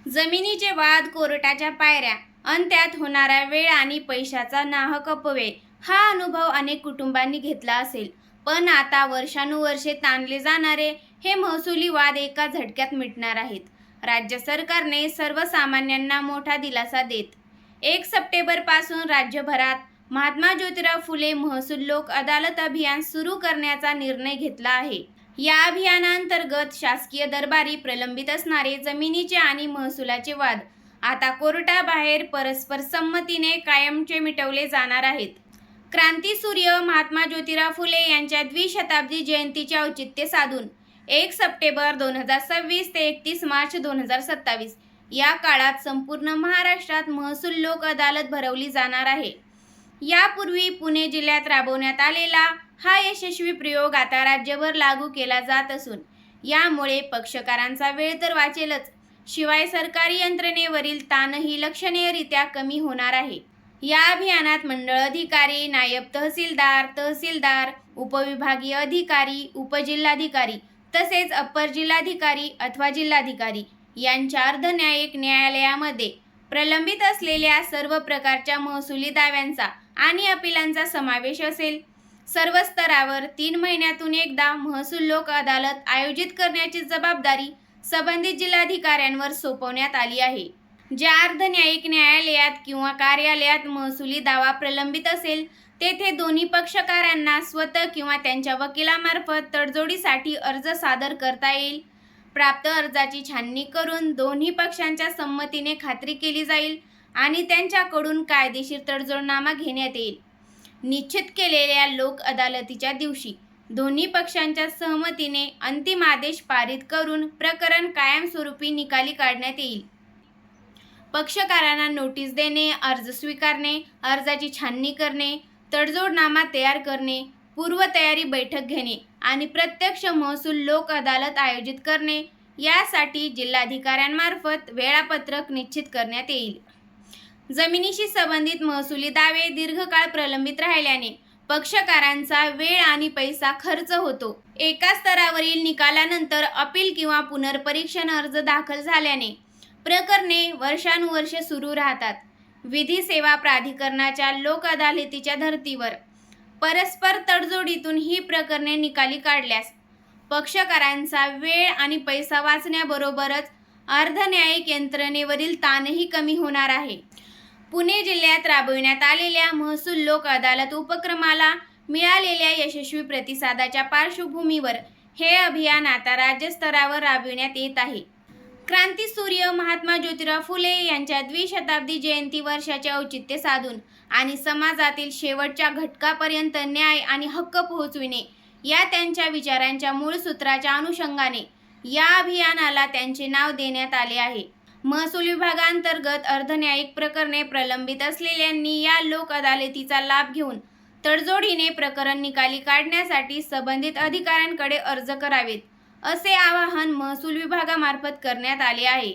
जमिनीचे वाद, कोर्टाच्या पायऱ्या अन त्यात होणारा वेळ आणि पैशाचा नाहक अपव्यय हा अनुभव अनेक कुटुंबांनी घेतला असेल. पण आता वर्षानुवर्षे ताणले जाणारे हे महसुली वाद एका झटक्यात मिटणार आहेत. राज्य सरकारने सर्वसामान्यांना मोठा दिलासा देत 1 सप्टेंबरपासून राज्यभरात महात्मा ज्योतिराव फुले महसूल लोक अदालत अभियान सुरू करण्याचा निर्णय घेतला आहे. या अभियानांतर्गत शासकीय दरबारी प्रलंबित असणारे जमिनीचे आणि महसुलाचे वाद आता कोर्टाबाहेर परस्पर संमतीने कायमचे मिटवले जाणार आहेत. क्रांतीसूर्य महात्मा ज्योतिराव फुले यांच्या द्विशताब्दी जयंतीचे औचित्य साधून 1 सप्टेंबर 2026 ते 31 मार्च 2027 या काळात संपूर्ण महाराष्ट्रात महसूल लोक अदालत भरवली जाणार आहे. यापूर्वी पुणे जिल्ह्यात राबवण्यात आलेला हा यशस्वी प्रयोग आता राज्यभर लागू केला जात असून यामुळे पक्षकारांचा वेळ तर वाचेलच, शिवाय सरकारी यंत्रणेवरील ताणही लक्षणीयरित्या कमी होणार आहे. या अभियानात मंडळ अधिकारी, नायब तहसीलदार, तहसीलदार, उपविभागीय अधिकारी, उपजिल्हाधिकारी तसेच अप्पर जिल्हाधिकारी अथवा जिल्हाधिकारी यांच्या अर्धन्यायिक न्यायालयामध्ये प्रलंबित असलेल्या सर्व प्रकारच्या महसुली दाव्यांचा आणि अपिलांचा समावेश असेल. सर्व स्तरावर 3 महिन्यातून एकदा महसूल लोक अदालत आयोजित करण्याची जबाबदारी संबंधित जिल्हाधिकाऱ्यांवर सोपवण्यात आली आहे. ज्या अर्धन्यायिक न्यायालयात किंवा कार्यालयात महसुली दावा प्रलंबित असेल तेथे दोन्ही पक्षकारांना स्वतः किंवा त्यांच्या वकिलामार्फत तडजोडीसाठी अर्ज सादर करता येईल. प्राप्त अर्जाची छाननी करून दोन्ही पक्षांच्या संमतीने खात्री केली जाईल आणि त्यांच्याकडून कायदेशीर तडजोडनामा घेण्यात येईल. निश्चित केलेल्या लोक अदालतीच्या दिवशी दोन्ही पक्षांच्या सहमतीने अंतिम आदेश पारित करून प्रकरण कायमस्वरूपी निकाली काढण्यात येईल. पक्षकारांना नोटीस देणे, अर्ज स्वीकारणे, अर्जाची छाननी करणे, तडजोडनामा तयार करणे, पूर्वतयारी बैठक घेणे आणि प्रत्यक्ष महसूल लोक अदालत आयोजित करणे यासाठी जिल्हाधिकाऱ्यांमार्फत वेळापत्रक निश्चित करण्यात येईल. जमिनीशी संबंधित महसुली दावे दीर्घकाळ प्रलंबित राहिल्याने पक्षकारांचा वेळ आणि पैसा खर्च होतो. एका स्तरावरील निकालानंतर अपील किंवा पुनर्परीक्षण अर्ज दाखल झाल्याने प्रकरणे वर्षानुवर्षे सुरू राहतात. विधी सेवा प्राधिकरणाच्या लोक अदालतीच्या धर्तीवर परस्पर तडजोडीतून ही प्रकरणे निकाली काढल्यास पक्षकारांचा वेळ आणि पैसा वाचण्याबरोबरच अर्धन्यायिक यंत्रणेवरील ताणही कमी होणार आहे. पुणे जिल्ह्यात राबविण्यात आलेल्या महसूल लोक अदालत उपक्रमाला मिळालेल्या यशस्वी प्रतिसादाच्या पार्श्वभूमीवर हे अभियान आता राज्यस्तरावर राबविण्यात येत आहे. क्रांतीसूर्य महात्मा ज्योतिराव फुले यांच्या द्विशताब्दी जयंती वर्षाचे औचित्य साधून आणि समाजातील शेवटच्या घटकापर्यंत न्याय आणि हक्क पोहोचविणे या त्यांच्या विचारांच्या मूळ सूत्राच्या अनुषंगाने या अभियानाला त्यांचे नाव देण्यात आले आहे. महसूल विभागांतर्गत अर्धन्यायिक प्रकरणे प्रलंबित असलेल्यांनी या लोक अदालतीचा लाभ घेऊन तडजोडीने प्रकरण निकाली काढण्यासाठी संबंधित अधिकाऱ्यांकडे अर्ज करावेत, असे आवाहन महसूल विभागामार्फत करण्यात आले आहे.